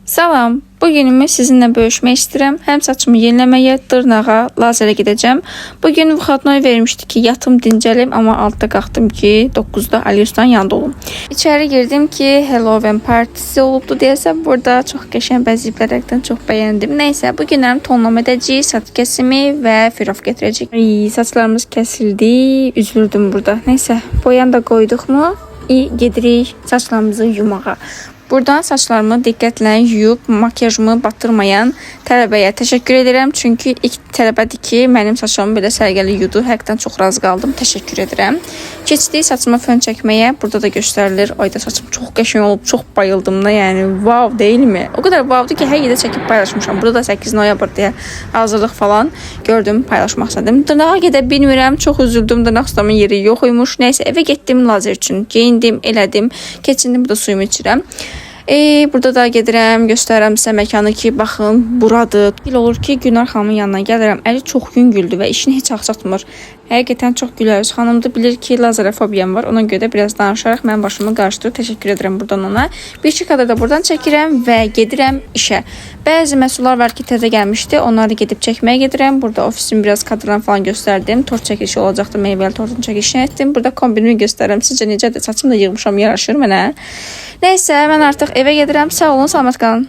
Salam, bugünümü sizinlə bölüşmək istəyirəm. Həm saçımı yeniləməyə, dırnağa, lazerə gedəcəm. Bugün Vuxadnoy vermişdi ki, yatım dincəlim, amma altta qalxdım ki, 9-da Aliyus'dan yanında olum. İçəri girdim ki, Halloween partisi olubdu deyəsəm, burada çox qəşəng bəziblərəkdən çox bəyəndim. Nəysə, bugünlərim tonlama edəcəyik, saç kəsimi və firov getirəcəyik. Saçlarımız kəsildi, üzüldüm burada. Nəysə, boyan da qoyduqmu? Gedirik saçlarımızı yumağa. Buradan saçlarımı diqqətlə yuyub makyajımı batırmayan tələbəyə təşəkkür edirəm. Çünki ilk tələbədir ki, mənim saçlarımı belə sərgəli yudu. Həqiqətən çox razı qaldım. Təşəkkür edirəm. Keçdik saçıma fön çəkməyə. Burada da göstərilir. Ayda saçım çox qəşəng olub, çox bayıldım da. Yəni wow deyilmi? O qədər wowdur ki, hər yerdə çəkib paylaşmışam. Burada da 8 noyabr deyə hazırlıq falan gördüm, paylaşmaq istədim. Dırnağa gedə bilmirəm. Çox üzüldüm. Dırnaq ustamın yeri yox imiş. Nəysə evə getdim lazer üçün. Geyindim, elədim. Keçindim, burada suyumu içirəm. Burada da gedirəm, göstərirəm sizə məkanı ki, baxın, buradır. Elə olur ki, Günar xanımın yanına gəlirəm. Əli çox yüngüldür və işini heç axsatmır. Həqiqətən çox gülərüz. Xanım da bilir ki, lazerofobiyam var. Ona görə də biraz danışaraq mən başımı qarışdırıb təşəkkür edirəm buradan ona. Bir-iki kadr da buradan çəkirəm və gedirəm işə. Bəzi məhsullar var ki, təzə gəlmişdi. Onları gedib çəkməyə gedirəm. Burada ofisin biraz kadrlarını falan göstərdim. Tort çəkilişi olacaqdı, meyvəli tortun çəkilişini etdim. Burada kombinimi göstərirəm. Sizcə necədir? Saçımı da yığmışam, yaraşır mənə. Nəysə, mən artıq evə gedirəm. Sağ olun, salamat qalın.